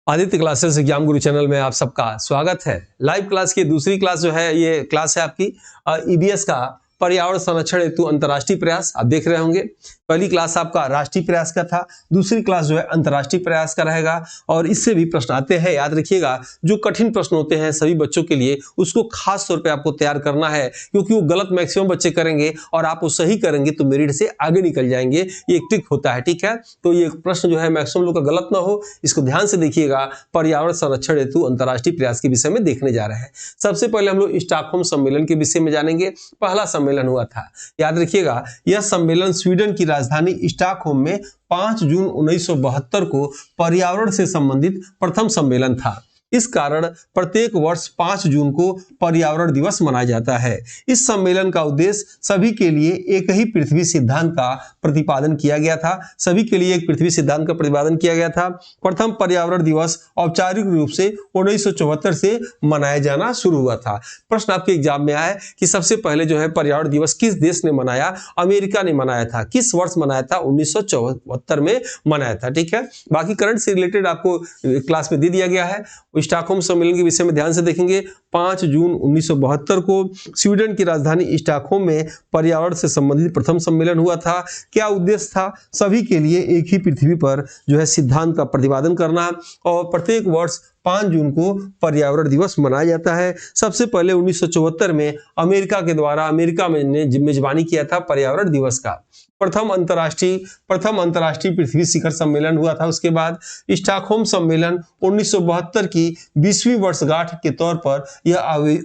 Aditya classes exam गुरु channel में आप सबका स्वागत है। लाइव क्लास की दूसरी क्लास जो है ये क्लास है आपकी ईबीएस का पर्यावरण संरक्षण हेतु अंतर्राष्ट्रीय प्रयास। आप देख रहे होंगे पहली क्लास आपका राष्ट्रीय प्रयास का था, दूसरी क्लास जो है अंतर्राष्ट्रीय प्रयास का रहेगा और इससे भी प्रश्न आते हैं। याद रखिएगा जो कठिन प्रश्न होते हैं सभी बच्चों के लिए उसको खास तौर पे आपको तैयार करना है, क्योंकि वो गलत मैक्सिमम बच्चे करेंगे और आप वो सही करेंगे तो मेरिट से आगे निकल जाएंगे। ये एक ट्रिक होता है, ठीक है। तो ये प्रश्न जो है मैक्सिमम लोग का गलत ना हो, इसको ध्यान से देखिएगा। पर्यावरण संरक्षण हेतु अंतर्राष्ट्रीय प्रयास के विषय में देखने जा रहे हैं। सबसे पहले हम लोग स्टॉकहोम सम्मेलन के विषय में जानेंगे। पहला सम्मेलन हुआ था, याद रखिएगा, यह सम्मेलन स्वीडन की राजधानी स्टॉकहोम में 5 जून 1972 को पर्यावरण से संबंधित प्रथम सम्मेलन था। इस कारण प्रत्येक वर्ष 5 जून को पर्यावरण दिवस मनाया जाता है। इस सम्मेलन का उद्देश्य सभी के लिए एक ही पृथ्वी सिद्धांत का प्रतिपादन किया गया था। सभी के लिए एक पृथ्वी सिद्धांत का प्रतिपादन किया गया था। प्रथम पर्यावरण दिवस औपचारिक रूप से 1974 से मनाया जाना शुरू हुआ था। प्रश्न आपके एग्जाम में आया कि सबसे पहले जो है पर्यावरण दिवस किस देश ने मनाया? अमेरिका ने मनाया था। किस वर्ष मनाया था? 1974 में मनाया था, ठीक है। बाकी करंट से रिलेटेड आपको क्लास में दे दिया गया है। स्टॉकहोम सम्मेलन के विषय में ध्यान से देखेंगे। 5 जून 1972 को स्वीडन की राजधानी स्टॉकहोम में पर्यावरण से संबंधित प्रथम सम्मेलन हुआ था। क्या उद्देश्य था? सभी के लिए एक ही पृथ्वी पर जो है सिद्धांत का प्रतिपादन करना और प्रत्येक वर्ष 5 जून को पर्यावरण दिवस मनाया जाता है। सबसे पहले 1974 में अमेरिका के द्वारा अमेरिका में ने मेजबानी किया था पर्यावरण दिवस का। प्रथम अंतर्राष्ट्रीय पृथ्वी शिखर सम्मेलन हुआ था। उसके बाद स्टॉकहोम सम्मेलन 1972 की 20वीं वर्षगांठ के तौर पर यह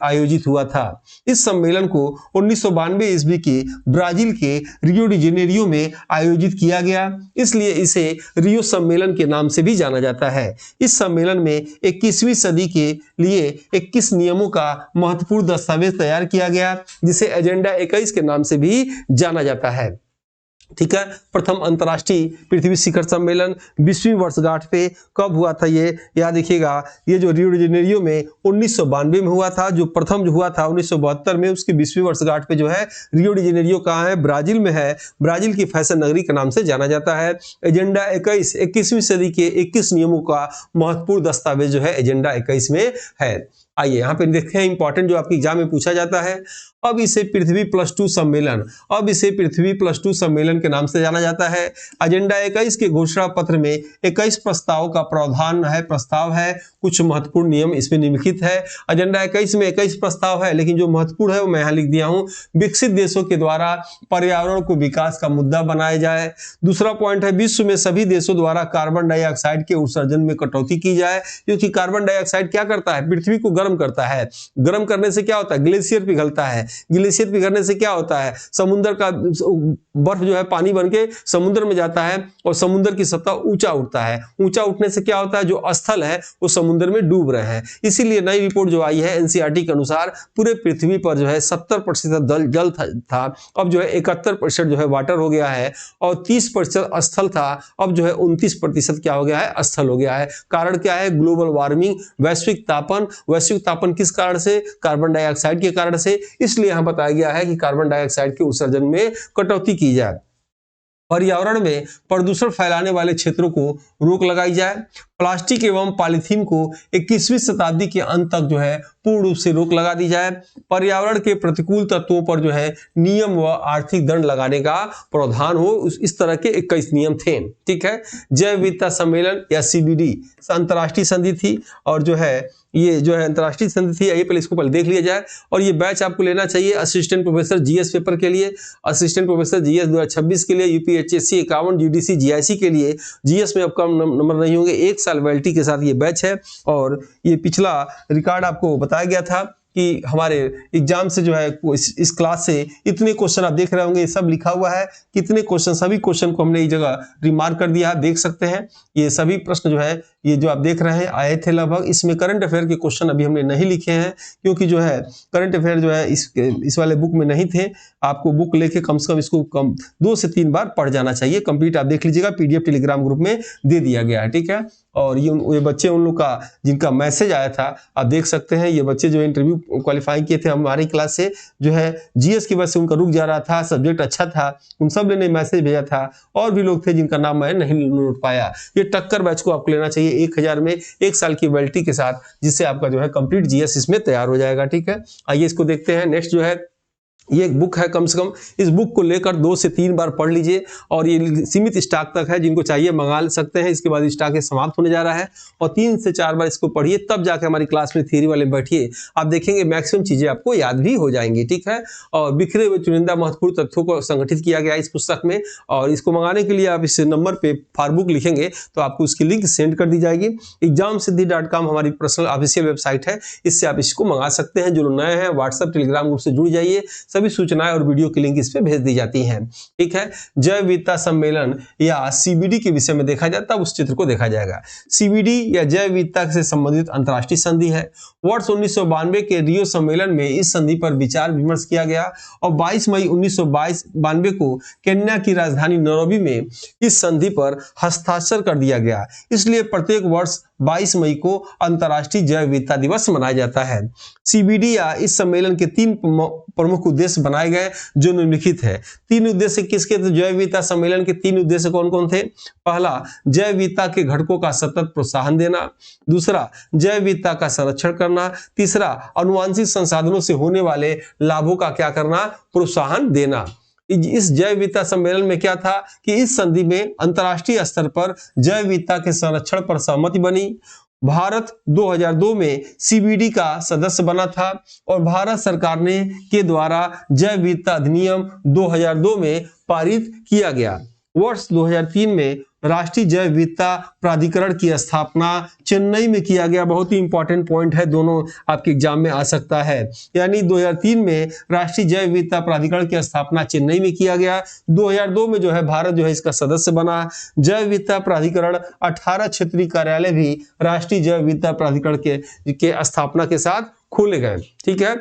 आयोजित हुआ था। इस सम्मेलन को 1992 ईस्वी के ब्राजील के रियो डी जेनेरियो में आयोजित किया गया, इसलिए इसे रियो सम्मेलन के नाम से भी जाना जाता है। इस सम्मेलन में 21वीं सदी के लिए 21 नियमों का महत्वपूर्ण दस्तावेज तैयार किया गया, जिसे एजेंडा 21 के नाम से भी जाना जाता है, ठीक है। प्रथम अंतर्राष्ट्रीय पृथ्वी शिखर सम्मेलन 20वीं वर्षगांठ पे कब हुआ था? ये याद रखिएगा, ये जो रियो डी जेनेरियो में 1992 में हुआ था। जो प्रथम जो हुआ था 1972 में, उसकी 20वीं वर्षगांठ पे जो है रियो डी जेनेरियो कहाँ है? ब्राजील में है। ब्राजील की फैशन नगरी के नाम से जाना जाता है। एजेंडा 21वीं सदी के 21 नियमों का महत्वपूर्ण दस्तावेज जो है एजेंडा 21 में है। आइए यहाँ पे देखते हैं इंपॉर्टेंट जो आपके एग्जाम में पूछा जाता है। अब इसे पृथ्वी +2 सम्मेलन के नाम से जाना जाता है। एजेंडा 21 के घोषणा पत्र में 21 प्रस्ताव का प्रस्ताव है। कुछ महत्वपूर्ण नियम इसमें निम्नलिखित है। एजेंडा 21 में 21 प्रस्ताव है, लेकिन जो महत्वपूर्ण है वो मैं यहाँ लिख दिया हूँ। विकसित देशों के द्वारा पर्यावरण को विकास का मुद्दा बनाया जाए। दूसरा पॉइंट है विश्व में सभी देशों द्वारा कार्बन डाइऑक्साइड के उत्सर्जन में कटौती की जाए, क्योंकि कार्बन डाइऑक्साइड क्या करता है? पृथ्वी को गर्म करता है। गर्म करने से क्या होता है? ग्लेशियर पिघलता है। ग्लेशियर पिघलने से क्या होता है? समुद्र का बर्फ जो है पानी बन के समुद्र में जाता है और समुद्र की सतह ऊंचा उठता है। ऊंचा उठने से क्या होता है? जो स्थल है वो समुद्र में डूब रहे हैं। इसीलिए नई रिपोर्ट जो आई है एनसीईआरटी के अनुसार पूरे पृथ्वी पर जो है 70% जल था, अब जो है 71% जो है वाटर हो गया है, और 30% स्थल था, अब जो है 29% क्या हो गया है? स्थल हो गया है। कारण क्या है? ग्लोबल वार्मिंग, वैश्विक तापन किस कारण से? कार्बन डाइऑक्साइड के कारण से। इसलिए यहां बताया गया है कि कार्बन डाइऑक्साइड के उत्सर्जन में कटौती की जाए। पर्यावरण में प्रदूषण फैलाने वाले क्षेत्रों को रोक लगाई जाए। प्लास्टिक एवं पॉलीथीन को 21वीं शताब्दी के अंत तक जो है पूर्ण रूप से रोक लगा दी जाए। पर्यावरण के प्रतिकूल तत्वों पर जो है नियम व आर्थिक दंड लगाने का प्रावधान हो। इस तरह के 21 नियम थे, ठीक है। जैव विविधता सम्मेलन या CBD अंतर्राष्ट्रीय संधि थी, और जो है ये जो है अंतर्राष्ट्रीय संधि थी। ये पहले इसको पहले देख लिया जाए। और ये बैच आपको लेना चाहिए असिस्टेंट प्रोफेसर GS पेपर के लिए, असिस्टेंट प्रोफेसर GS 2026 के लिए, UPHSC 51, GDC GIC के लिए। GS में अब कम नंबर नहीं होंगे। 1 साल वैलिडिटी के साथ ये बैच है। और ये पिछला रिकॉर्ड आपको बताया गया था कि हमारे एग्जाम से जो है इस क्लास से इतने क्वेश्चन आप देख रहे होंगे, ये सब लिखा हुआ है। कितने क्वेश्चन, सभी क्वेश्चन को हमने इस जगह रिमार्क कर दिया है, देख सकते हैं। ये सभी प्रश्न जो है ये जो आप देख रहे हैं आए थे लगभग। इसमें करंट अफेयर के क्वेश्चन अभी हमने नहीं लिखे हैं, क्योंकि जो है करंट अफेयर जो है इस वाले बुक में नहीं थे। आपको बुक लेके कम से कम इसको 2 से 3 बार पढ़ जाना चाहिए। कंप्लीट आप देख लीजिएगा, PDF टेलीग्राम ग्रुप में दे दिया गया है, ठीक है। और ये बच्चे उन लोग का जिनका मैसेज आया था, आप देख सकते हैं। ये बच्चे जो इंटरव्यू क्वालिफाई किए थे हमारी क्लास से, जो है जीएस की वजह से उनका रुक जा रहा था, सब्जेक्ट अच्छा था, उन सब ने मैसेज भेजा था, और भी लोग थे जिनका नाम मैं नहीं नोट पाया। ये टक्कर बैच को आपको लेना चाहिए 1000 में 1 साल की वैलिडिटी के साथ, जिससे आपका जो है कंप्लीट जीएस इसमें तैयार हो जाएगा। ठीक है, आइए इसको देखते हैं। नेक्स्ट जो है ये एक बुक है, कम से कम इस बुक को लेकर 2 से 3 बार पढ़ लीजिए, और ये सीमित स्टॉक तक है, जिनको चाहिए मंगा सकते हैं। इसके बाद स्टॉक समाप्त होने जा रहा है, और 3 से 4 बार इसको पढ़िए, तब जाके हमारी क्लास में थियरी वाले बैठिए, आप देखेंगे मैक्सिमम चीजें आपको याद भी हो जाएंगी। ठीक है, और बिखरे हुए चुनिंदा महत्वपूर्ण तथ्यों को संगठित किया गया इस पुस्तक में, और इसको मंगाने के लिए आप इस नंबर पे फॉर बुक लिखेंगे तो आपको उसकी लिंक सेंड कर दी जाएगी। examsiddhi.com हमारी पर्सनल ऑफिशियल वेबसाइट है, इससे आप इसको मंगा सकते हैं। जो लोग नए हैं व्हाट्सएप टेलीग्राम ग्रुप से जुड़ जाइए, सभी सूचनाएं और वीडियो की लिंक इस पे भेज दी जाती हैं। ठीक है, जैव विविधता सम्मेलन या सीबीडी के विषय में देखा जाए तब उस चित्र को देखा जाएगा। सीबीडी या जैव विविधता से संबंधित अंतर्राष्ट्रीय संधि है। वर्ष 1992 के रियो सम्मेलन में इस संधि पर विचार विमर्श किया गया, और 22 मई 1992 को केन्या की राजधानी नैरोबी में इस संधि पर हस्ताक्षर कर दिया गया। इसलिए प्रत्येक वर्ष 22 मई को अंतर्राष्ट्रीय जैव विविधता दिवस मनाया जाता है। सीबीडी या इस सम्मेलन के 3 प्रमुख उद्देश्य बनाए गए जो निम्नलिखित है। 3 उद्देश्य किसके थे? जैव विविधता सम्मेलन के 3 उद्देश्य कौन कौन थे? पहला, जैव विविधता के घटकों का सतत प्रोत्साहन देना। दूसरा, जैव विविधता का संरक्षण करना। तीसरा, आनुवंशिक संसाधनों से होने वाले लाभों का क्या करना? प्रोत्साहन देना। इस जैव विविधता सम्मेलन में क्या था कि इस संधि में अंतर्राष्ट्रीय स्तर पर जैव विविधता के संरक्षण पर सहमति बनी। भारत 2002 में सीबीडी का सदस्य बना था, और भारत सरकार ने के द्वारा जैव विविधता अधिनियम 2002 में पारित किया गया। वर्ष 2003 में राष्ट्रीय जैव विविधता प्राधिकरण की स्थापना चेन्नई में किया गया। बहुत ही इंपॉर्टेंट पॉइंट है, दोनों आपके एग्जाम में आ सकता है। यानी 2003 में राष्ट्रीय जैव विविधता प्राधिकरण की स्थापना चेन्नई में किया गया। 2002 में जो है भारत जो है इसका सदस्य बना। जैव विविधता प्राधिकरण 18 क्षेत्रीय कार्यालय भी राष्ट्रीय जैव विविधता प्राधिकरण के स्थापना के साथ खोले गए। ठीक है,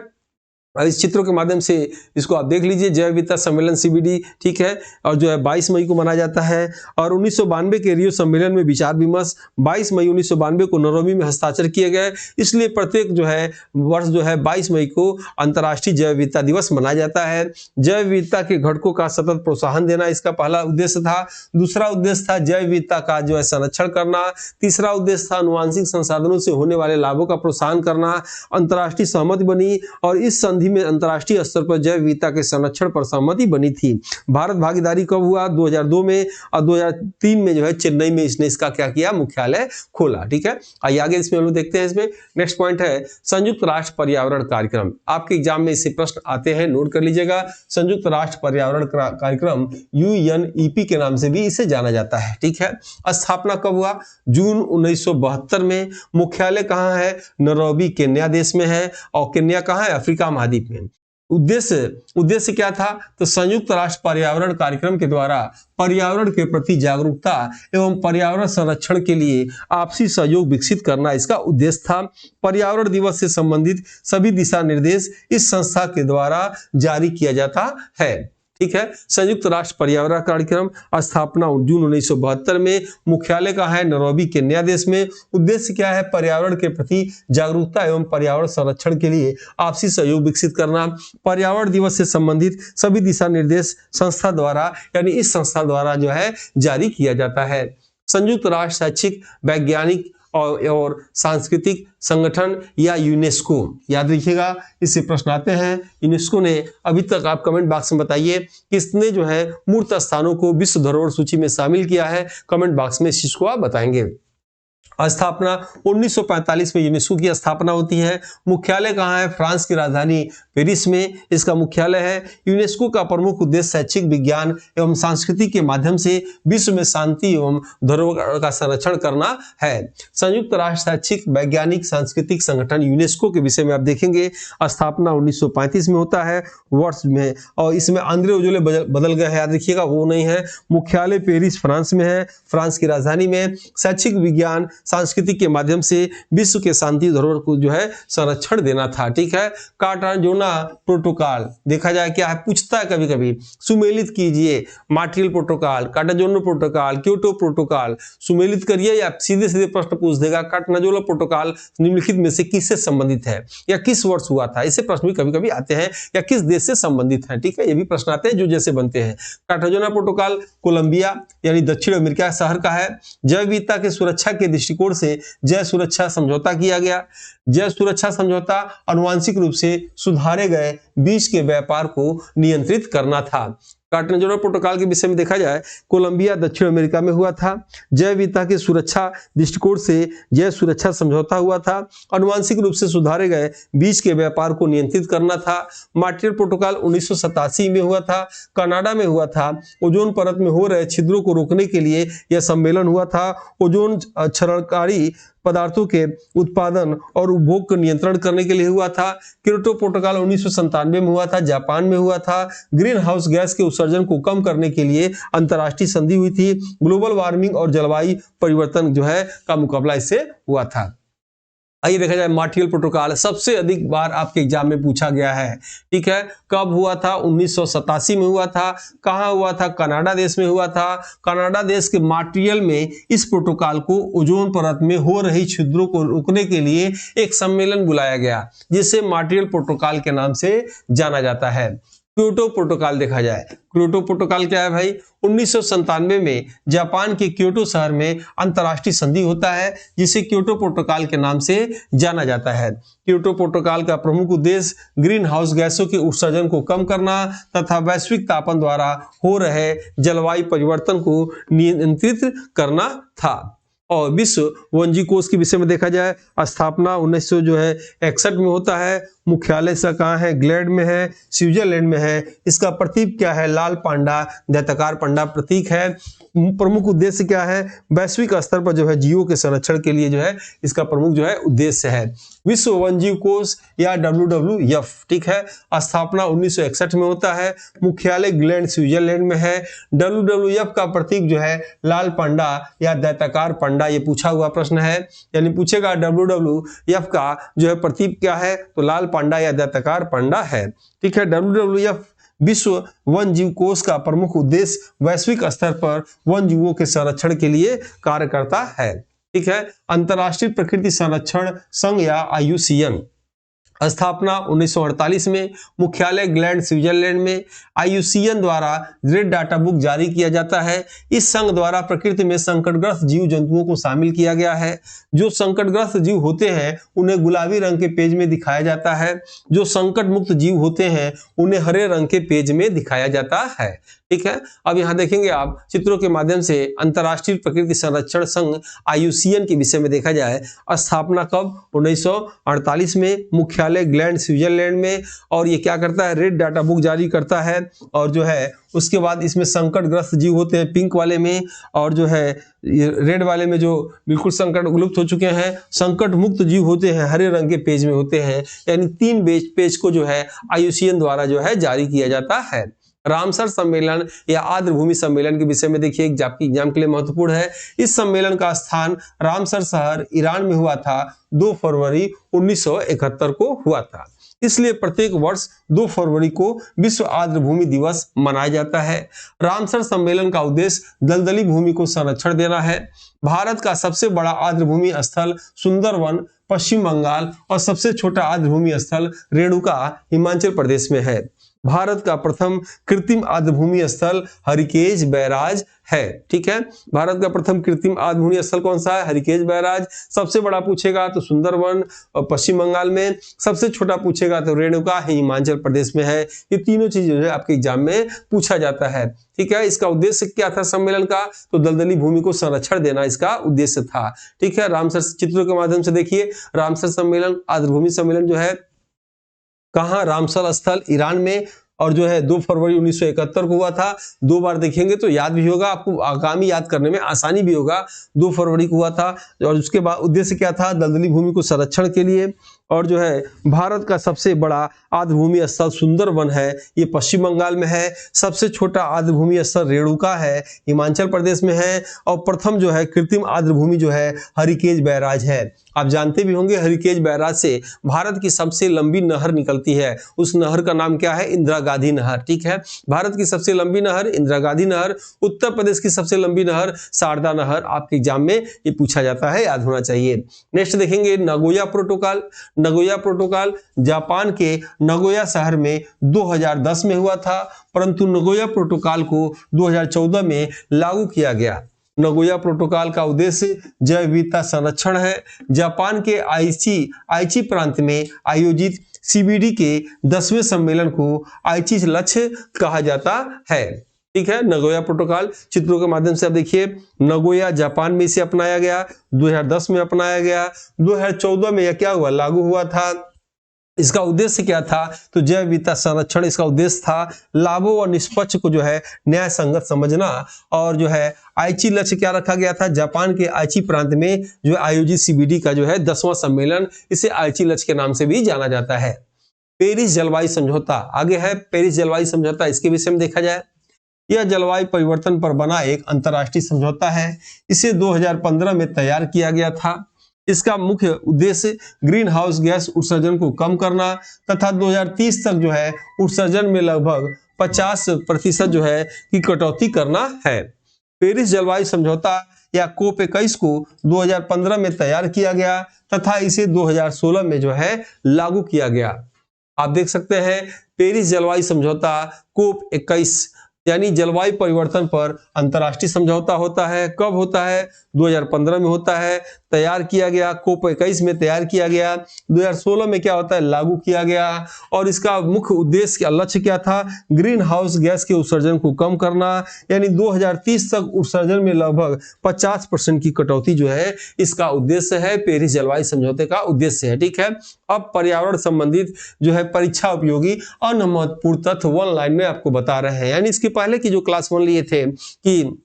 इस चित्रों के माध्यम से इसको आप देख लीजिए। जैव विविधता सम्मेलन सीबीडी, ठीक है, और जो है 22 मई को मनाया जाता है। और 1992 के रियो सम्मेलन में विचार विमर्श 22 मई 1992 को नैरोबी में हस्ताक्षर किए गए। इसलिए प्रत्येक जो है वर्ष जो है 22 मई को अंतर्राष्ट्रीय जैव विविधता दिवस मनाया जाता है। जैव विविधता के घटकों का सतत प्रोत्साहन देना इसका पहला उद्देश्य था। दूसरा उद्देश्य था जैव विविधता का जो है संरक्षण करना। तीसरा उद्देश्य था आनुवंशिक संसाधनों से होने वाले लाभों का प्रोत्साहन करना। अंतर्राष्ट्रीय सहमति बनी, और इस संधि में अंतर्राष्ट्रीय स्तर पर जैव विविधता के संरक्षण पर सहमति बनी थी। भारत भागीदारी कब हुआ? 2002 में, और 2003 में जो है चेन्नई में इसने इसका क्या किया? मुख्यालय खोला। ठीक है, आइए आगे इसमें हम लोग देखते हैं। इसमें नेक्स्ट पॉइंट है संयुक्त राष्ट्र पर्यावरण कार्यक्रम। आपके एग्जाम में इससे प्रश्न आते हैं, नोट कर लीजिएगा। संयुक्त राष्ट्र पर्यावरण कार्यक्रम यूएनईपी के नाम से भी इसे जाना जाता है। ठीक है, स्थापना कब हुआ? जून 1972 में। मुख्यालय कहाँ है? नैरोबी केन्या देश में है, और केन्या कहाँ है? अफ्रीका महाद्वीप में। उद्देश्य क्या था? तो संयुक्त राष्ट्र पर्यावरण कार्यक्रम के द्वारा पर्यावरण के प्रति जागरूकता एवं पर्यावरण संरक्षण के लिए आपसी सहयोग विकसित करना इसका उद्देश्य था। पर्यावरण दिवस से संबंधित सभी दिशा निर्देश इस संस्था के द्वारा जारी किया जाता है। ठीक है, संयुक्त राष्ट्र पर्यावरण कार्यक्रम स्थापना जून 1972 में। मुख्यालय कहाँ है? नैरोबी केन्या देश में। उद्देश्य क्या है? पर्यावरण के प्रति जागरूकता एवं पर्यावरण संरक्षण के लिए आपसी सहयोग विकसित करना। पर्यावरण दिवस से संबंधित सभी दिशा निर्देश संस्था द्वारा, यानी इस संस्था द्वारा जो है जारी किया जाता है। संयुक्त राष्ट्र शैक्षिक, वैज्ञानिक और सांस्कृतिक संगठन या यूनेस्को, याद रखिएगा, इससे प्रश्न आते हैं। यूनेस्को ने अभी तक, आप कमेंट बॉक्स में बताइए, किसने जो है मूर्त स्थानों को विश्व धरोहर सूची में शामिल किया है? कमेंट बॉक्स में इस चीज को आप बताएंगे। स्थापना 1945 में यूनेस्को की स्थापना होती है। मुख्यालय कहाँ है? फ्रांस की राजधानी पेरिस में इसका मुख्यालय है। यूनेस्को का प्रमुख उद्देश्य शैक्षिक, विज्ञान एवं संस्कृति के माध्यम से विश्व में शांति एवं धरोहर का संरक्षण करना है। संयुक्त राष्ट्र शैक्षिक, वैज्ञानिक, सांस्कृतिक संगठन यूनेस्को के विषय में आप देखेंगे। स्थापना 1935 में होता है वर्ष में, और इसमें आंद्रे ओजोले बदल गए हैं, याद रखिएगा, वो नहीं है। मुख्यालय पेरिस फ्रांस में है, फ्रांस की राजधानी में। शैक्षिक, विज्ञान सांस्कृतिक के माध्यम से विश्व के शांति धरोहर को जो है संरक्षण देना था। ठीक है, कार्टाजोना प्रोटोकॉल देखा जाए क्या है, पूछता है कभी कभी, सुमेलित कीजिए Montreal protocol, Cartagena protocol, Kyoto protocol, सुमेलित करिए या सीधे सीधे प्रश्न पूछ देगा कार्टाजोना प्रोटोकॉल निम्नलिखित में से किससे संबंधित है या किस वर्ष हुआ था। ऐसे प्रश्न भी कभी कभी आते हैं, या किस देश से संबंधित है। ठीक है, ये भी प्रश्न आते हैं जो जैसे बनते हैं। कार्टाजोना प्रोटोकॉल कोलंबिया यानी दक्षिण अमेरिका शहर का है। जैव विविधता के सुरक्षा के दृष्टिकोण से जैव सुरक्षा समझौता किया गया। जैव सुरक्षा समझौता आनुवांशिक रूप से सुधारे गए बीज के व्यापार को नियंत्रित करना था। कार्टाजोना प्रोटोकॉल के विषय में देखा जाए, कोलंबिया दक्षिण अमेरिका में हुआ था। जैव विविधता के सुरक्षा दृष्टिकोण से जैव सुरक्षा समझौता हुआ था। आनुवांशिक रूप से सुधारे गए बीज के व्यापार को नियंत्रित करना था। मॉन्ट्रियल प्रोटोकॉल 1987 में हुआ था, कनाडा में हुआ था। ओजोन परत में हो रहे छिद्रों को रोकने के लिए यह सम्मेलन हुआ था। ओजोन क्षरणकारी पदार्थों के उत्पादन और उपभोग को नियंत्रण करने के लिए हुआ था। क्योटो प्रोटोकॉल 1997 में हुआ था, जापान में हुआ था। ग्रीन हाउस गैस के उत्सर्जन को कम करने के लिए अंतर्राष्ट्रीय संधि हुई थी। ग्लोबल वार्मिंग और जलवायु परिवर्तन जो है का मुकाबला इससे हुआ था। आइए देखा जाए, मॉन्ट्रियल प्रोटोकॉल सबसे अधिक बार आपके एग्जाम में पूछा गया है। ठीक है, कब हुआ था? 1987 में हुआ था। कहाँ हुआ था? कनाडा देश में हुआ था। कनाडा देश के मॉन्ट्रियल में इस प्रोटोकॉल को ओजोन परत में हो रही छिद्रों को रोकने के लिए एक सम्मेलन बुलाया गया, जिसे मॉन्ट्रियल प्रोटोकॉल के नाम से जाना जाता है। क्योटो प्रोटोकॉल देखा जाए, क्योटो प्रोटोकॉल क्या है भाई? 1997 में जापान के क्योटो शहर में अंतर्राष्ट्रीय संधि होता है, जिसे क्योटो प्रोटोकॉल के नाम से जाना जाता है। क्योटो प्रोटोकॉल का प्रमुख उद्देश्य ग्रीन हाउस गैसों के उत्सर्जन को कम करना तथा वैश्विक तापन द्वारा हो रहे जलवायु परिवर्तन को नियंत्रित करना था। और विश्व वन्यजीव कोष के विषय में देखा जाए, स्थापना 1961 में होता है। मुख्यालय इसका कहाँ है? ग्लैड में है, स्विट्जरलैंड में है। इसका प्रतीक क्या है? लाल पांडा, दैत्याकार पांडा प्रतीक है। प्रमुख उद्देश्य क्या है? वैश्विक स्तर पर जो है जीवों के संरक्षण के लिए जो है इसका प्रमुख जो है उद्देश्य है। विश्व वन्यजीव कोष या WWF, ठीक है, स्थापना 1961 में होता है। मुख्यालय ग्लैड स्विट्जरलैंड में है। WWF का प्रतीक जो है लाल पांडा या दैत्याकार पांडा, ये पूछा हुआ प्रश्न है। यानी पूछेगा WWF का जो है प्रतीक क्या है, तो लाल पांडा या दैत्याकार पांडा है। ठीक है, WWF विश्व वन जीव कोष का प्रमुख उद्देश्य वैश्विक स्तर पर वन जीवों के संरक्षण के लिए कार्य करता है। ठीक है, अंतर्राष्ट्रीय प्रकृति संरक्षण संघ या IUCN, स्थापना 1948 में। मुख्यालय ग्लैड स्विट्जरलैंड में। IUCN द्वारा रेड डाटा बुक जारी किया जाता है। इस संघ द्वारा प्रकृति में संकटग्रस्त जीव जंतुओं को शामिल किया गया है। जो संकटग्रस्त जीव होते हैं उन्हें गुलाबी रंग के पेज में दिखाया जाता है। जो संकट मुक्त जीव होते हैं उन्हें हरे रंग के पेज में दिखाया जाता है। ठीक है, अब यहाँ देखेंगे आप चित्रों के माध्यम से अंतर्राष्ट्रीय प्रकृति संरक्षण संघ IUCN के विषय में देखा जाए, स्थापना कब? 1948 में। मुख्यालय ग्लैड स्विट्जरलैंड में। और ये क्या करता है? रेड डाटा बुक जारी करता है। और जो है उसके बाद इसमें संकटग्रस्त जीव होते हैं पिंक वाले में, और जो है रेड वाले में जो बिल्कुल संकट विलुप्त हो चुके हैं। संकट मुक्त जीव होते हैं हरे रंग के पेज में होते हैं। यानी 3 पेज को जो है IUCN द्वारा जो है जारी किया जाता है। रामसर सम्मेलन या आर्द्रभूमि सम्मेलन के विषय में देखिए, एग्जाम के लिए महत्वपूर्ण है। इस सम्मेलन का स्थान रामसर शहर ईरान में हुआ था। 2 फरवरी 1971 को हुआ था। इसलिए प्रत्येक वर्ष 2 फरवरी को विश्व आर्द्रभूमि दिवस मनाया जाता है। रामसर सम्मेलन का उद्देश्य दलदली भूमि को संरक्षण देना है। भारत का सबसे बड़ा आर्द्रभूमि स्थल सुंदरवन पश्चिम बंगाल और सबसे छोटा आर्द्रभूमि स्थल रेणुका हिमाचल प्रदेश में है। भारत का प्रथम कृत्रिम आर्द्रभूमि स्थल हरिकेश बैराज है। ठीक है, भारत का प्रथम कृत्रिम आर्द्रभूमि स्थल कौन सा है? हरिकेश बैराज। सबसे बड़ा पूछेगा तो सुंदरवन पश्चिम बंगाल में। सबसे छोटा पूछेगा तो रेणुका हिमाचल प्रदेश में है। ये तीनों चीज जो है आपके एग्जाम में पूछा जाता है। ठीक है, इसका उद्देश्य क्या था सम्मेलन का? तो दलदली भूमि को संरक्षण देना इसका उद्देश्य था। ठीक है, रामसर चित्रों के माध्यम से देखिए, रामसर सम्मेलन आर्द्रभूमि सम्मेलन जो है कहाँ? रामसर स्थल ईरान में। और जो है 2 फरवरी 1971 को हुआ था। 2 बार देखेंगे तो याद भी होगा आपको, आगामी याद करने में आसानी भी होगा। 2 फरवरी को हुआ था। और उसके बाद उद्देश्य क्या था? दलदली भूमि को संरक्षण के लिए। और जो है भारत का सबसे बड़ा आर्द्रभूमि स्थल सुंदरवन है, ये पश्चिम बंगाल में है। सबसे छोटा आर्द्रभूमि स्थल रेणुका है, हिमाचल प्रदेश में है। और प्रथम जो है कृत्रिम आर्द्रभूमि जो है हरिकेश बैराज है। आप जानते भी होंगे हरिकेश बैराज से भारत की सबसे लंबी नहर निकलती है, उस नहर का नाम क्या है? इंदिरा गांधी नहर। ठीक है, भारत की सबसे लंबी नहर इंदिरा गांधी नहर। उत्तर प्रदेश की सबसे लंबी नहर शारदा नहर। आपके एग्जाम में ये पूछा जाता है, याद होना चाहिए। नेक्स्ट देखेंगे Nagoya protocol. Nagoya protocol Japan के नागोया शहर में 2010 में हुआ था, परंतु नागोया प्रोटोकॉल को 2014 में लागू किया गया। नागोया प्रोटोकॉल का उद्देश्य जैव विविधता संरक्षण है। जापान के आइची प्रांत में आयोजित सीबीडी के 10वें सम्मेलन को आइची लक्ष्य कहा जाता है। ठीक है, नागोया प्रोटोकॉल चित्रों के माध्यम से आप देखिए, नागोया जापान में इसे अपनाया गया, 2010 में अपनाया गया, 2014 में यह क्या हुआ? लागू हुआ था। इसका उद्देश्य क्या था? तो जैव विविधता संरक्षण इसका उद्देश्य था। लाभों और निष्पक्ष को जो है न्याय संगत समझना। और जो है आइची लक्ष्य क्या रखा गया था? जापान के आइची प्रांत में जो आयोजित सीबीडी का जो है 10वां सम्मेलन, इसे आइची लक्ष्य के नाम से भी जाना जाता है। पेरिस जलवायु समझौता आगे है। पेरिस जलवायु समझौता, इसके विषय में देखा जाए, यह जलवायु परिवर्तन पर बना एक अंतर्राष्ट्रीय समझौता है। इसे 2015 में तैयार किया गया था। इसका मुख्य उद्देश्य ग्रीन हाउस गैस उत्सर्जन को कम करना तथा 2030 तक जो है उत्सर्जन में लगभग 50% जो है की कटौती करना है। पेरिस जलवायु समझौता या कोप 21 को 2015 में तैयार किया गया तथा इसे 2016 में जो है लागू किया गया। आप देख सकते हैं पेरिस जलवायु समझौता कोप 21 यानी जलवायु परिवर्तन पर अंतर्राष्ट्रीय समझौता होता है। कब होता है? 2015 में होता है, तैयार किया गया। कोप 21 में तैयार किया गया, 2016 में क्या होता है? लागू किया गया। और इसका मुख्य उद्देश्य क्या, लक्ष्य क्या था? ग्रीन हाउस गैस के उत्सर्जन को कम करना, यानी 2030 तक उत्सर्जन में लगभग 50% की कटौती जो है इसका उद्देश्य है, पेरिस जलवायु समझौते का उद्देश्य है। ठीक है, अब पर्यावरण संबंधित जो है परीक्षा उपयोगी अन्य महत्वपूर्ण तथ्य वन लाइन में आपको बता रहे हैं। यानी इसके पहले की जो क्लास 1 लिए थे कि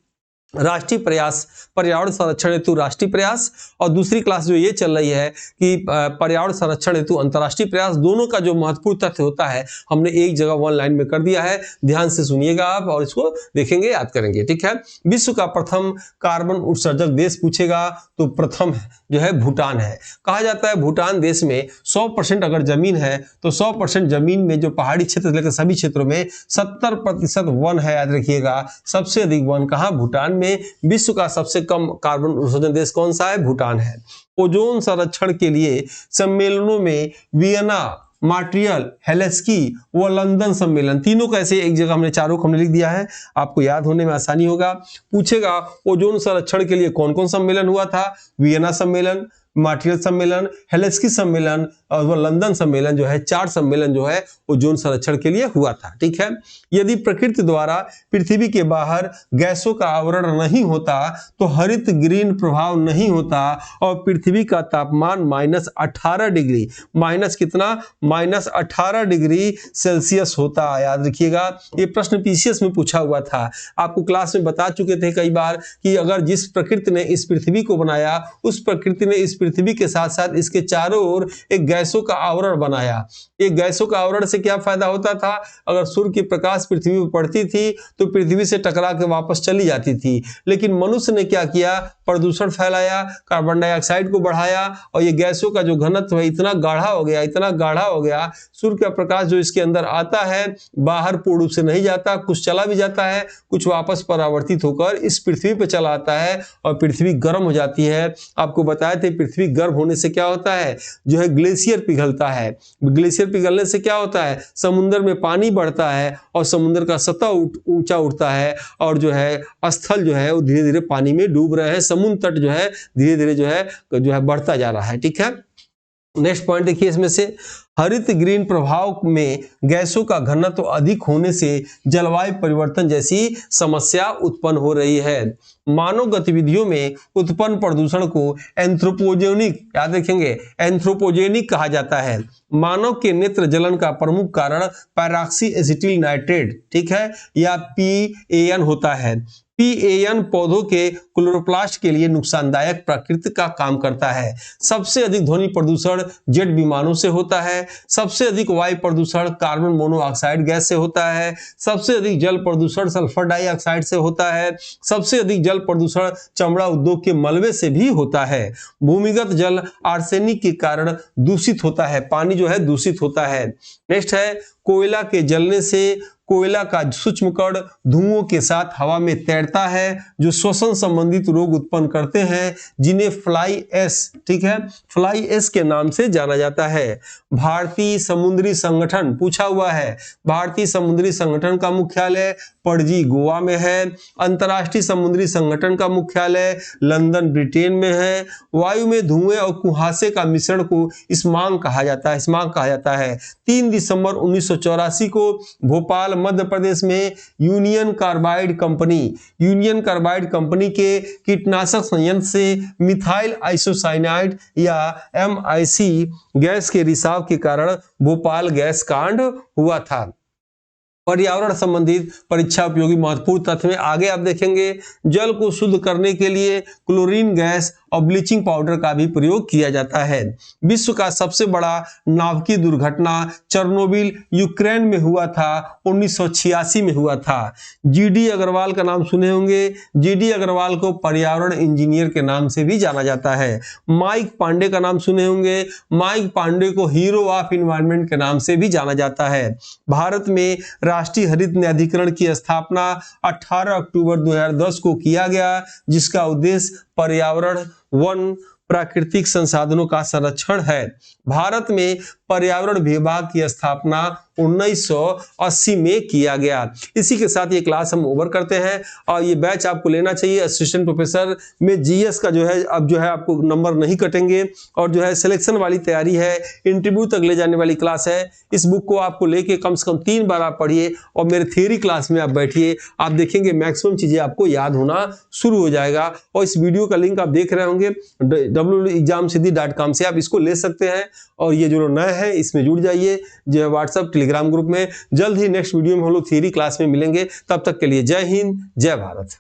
राष्ट्रीय प्रयास पर्यावरण संरक्षण हेतु राष्ट्रीय प्रयास, और दूसरी क्लास जो ये चल रही है कि पर्यावरण संरक्षण हेतु अंतर्राष्ट्रीय प्रयास, दोनों का जो महत्वपूर्ण तथ्य होता है हमने एक जगह वन लाइन में कर दिया है। ध्यान से सुनिएगा आप और इसको देखेंगे, याद करेंगे। ठीक है, विश्व का प्रथम कार्बन उत्सर्जक देश पूछेगा तो प्रथम जो है भूटान है। कहा जाता है भूटान देश में 100% अगर जमीन है तो 100% जमीन में जो पहाड़ी क्षेत्र लेकर सभी क्षेत्रों में 70% वन है, याद रखिएगा। सबसे अधिक वन कहाँ? भूटान में। विश्व का सबसे कम कार्बन उत्सर्जन देश कौन सा है? भूटान है। ओजोन संरक्षण के लिए सम्मेलनों में वियना, मॉन्ट्रियल, हेल्सिंकी व लंदन सम्मेलन, तीनों का ऐसे एक जगह हमने चारों को हमने लिख दिया है, आपको याद होने में आसानी होगा। पूछेगा ओजोन संरक्षण के लिए कौन कौन सम्मेलन हुआ था? वियना सम्मेलन, मॉन्ट्रियल सम्मेलन, हेल्सिंकी सम्मेलन और लंदन सम्मेलन जो है, 4 सम्मेलन जो है ओजोन संरक्षण के लिए हुआ था। ठीक है, यदि प्रकृति द्वारा पृथ्वी के बाहर गैसों का आवरण नहीं होता तो हरित ग्रीन प्रभाव नहीं होता और पृथ्वी का तापमान -18 डिग्री, माइनस कितना? -18 डिग्री सेल्सियस होता। याद रखिएगा, ये प्रश्न पीसीएस में पूछा हुआ था। आपको क्लास में बता चुके थे कई बार कि अगर जिस प्रकृति ने इस पृथ्वी को बनाया, उस प्रकृति ने इस पृथ्वी के साथ साथ इसके चारों ओर एक गैसों का आवरण बनाया। एक गैसों का आवरण से क्या फायदा होता था? अगर सूर्य की प्रकाश पृथ्वी पर पड़ती थी तो पृथ्वी से टकरा के वापस चली जाती थी। लेकिन मनुष्य ने क्या किया? प्रदूषण फैलाया, कार्बन डाइऑक्साइड को बढ़ाया और ये गैसों का जो घनत्व है इतना गाढ़ा हो गया, इतना गाढ़ा हो गया, सूर्य का प्रकाश जो इसके अंदर आता है बाहर पूर्ण रूप से नहीं जाता, कुछ चला भी जाता है, कुछ वापस परावर्तित होकर इस पृथ्वी पर चला आता है और पृथ्वी गर्म हो जाती है। आपको बताया था पृथ्वी गर्म होने से क्या होता है? जो है ग्लेशियर पिघलता है। ग्लेशियर पिघलने से क्या होता है? समुद्र में पानी बढ़ता है और समुद्र का सतह ऊंचा उठता है और जो है स्थल जो है वो धीरे धीरे पानी में डूब रहे हैं। समुद्र तट जो है धीरे धीरे जो है बढ़ता जा रहा है। ठीक है, नेक्स्ट पॉइंट देखिए इसमें से, हरित ग्रीन प्रभाव में गैसों का घनत्व अधिक होने से जलवायु परिवर्तन जैसी समस्या उत्पन्न हो रही है। मानव गतिविधियों में उत्पन्न प्रदूषण को एंथ्रोपोजेनिक, याद रखेंगे, एंथ्रोपोजेनिक कहा जाता है। मानव के नेत्र जलन का प्रमुख कारण पैराक्सी एसिटिल नाइट्रेट, ठीक है, या PAN होता है। PAN पौधों के क्लोरोप्लास्ट के लिए नुकसानदायक प्रकृति का काम करता है। सबसे अधिक ध्वनि प्रदूषण जेट विमानों से होता है। सबसे अधिक वायु प्रदूषण कार्बन मोनोऑक्साइड गैस से होता है। सबसे अधिक जल प्रदूषण सल्फर डाइऑक्साइड से होता है। सबसे अधिक जल प्रदूषण चमड़ा उद्योग के मलबे से भी होता है। भूमिगत जल आर्सेनिक के कारण दूषित होता है, पानी जो है दूषित होता है। नेक्स्ट है कोयला के जलने से कोयला का सूक्ष्म कण धुओं के साथ हवा में तैरता है जो श्वसन संबंधित रोग उत्पन्न करते हैं जिन्हें फ्लाई ऐश, ठीक है, फ्लाई ऐश के नाम से जाना जाता है। भारतीय समुद्री संगठन पूछा हुआ है। भारतीय समुद्री संगठन का मुख्यालय पणजी गोवा में है। अंतर्राष्ट्रीय समुद्री संगठन का मुख्यालय लंदन ब्रिटेन में है। वायु में धुएं और कुहासे का मिश्रण को स्माग कहा जाता है। 3 दिसंबर 1984 को भोपाल मध्य प्रदेश में यूनियन कार्बाइड कंपनी के कीटनाशक संयंत्र से मिथाइल आइसोसाइनाइड या MIC गैस के रिसाव के कारण भोपाल गैस कांड हुआ था। पर्यावरण संबंधित परीक्षा उपयोगी महत्वपूर्ण तथ्य में आगे आप देखेंगे जल को शुद्ध करने के लिए क्लोरीन गैस और ब्लीचिंग पाउडर का भी प्रयोग किया जाता है। विश्व का सबसे बड़ा नाभिकीय दुर्घटना चेरनोबिल यूक्रेन में हुआ था, 1986 में हुआ था। GD अग्रवाल का नाम सुने होंगे। GD अग्रवाल को पर्यावरण इंजीनियर के नाम से भी जाना जाता है। माइक पांडे का नाम सुने होंगे। माइक पांडे को हीरो ऑफ एनवायरनमेंट के नाम से भी जाना जाता है। भारत में राष्ट्रीय हरित न्यायाधिकरण की स्थापना 18 अक्टूबर 2010 को किया गया, जिसका उद्देश्य पर्यावरण, वन, प्राकृतिक संसाधनों का संरक्षण है। भारत में पर्यावरण विभाग की स्थापना 1980 में किया गया। इसी के साथ ये क्लास हम ओवर करते हैं और ये बैच आपको लेना चाहिए। असिस्टेंट प्रोफेसर में GS का जो है अब जो है आपको नंबर नहीं कटेंगे और जो है सिलेक्शन वाली तैयारी है, इंटरव्यू तक ले जाने वाली क्लास है। इस बुक को आपको लेके कम से कम 3 बार आप पढ़िए और मेरे थियरी क्लास में आप बैठिए। आप देखेंगे मैक्सिमम चीजें आपको याद होना शुरू हो जाएगा। और इस वीडियो का लिंक आप देख रहे होंगे www.examsiddhi.com से आप इसको ले सकते हैं। और ये जो नए हैं इसमें जुड़ जाइए जो व्हाट्सएप टेलीग्राम ग्रुप में। जल्द ही नेक्स्ट वीडियो में हम लोग थियरी क्लास में मिलेंगे। तब तक के लिए जय हिंद, जय भारत।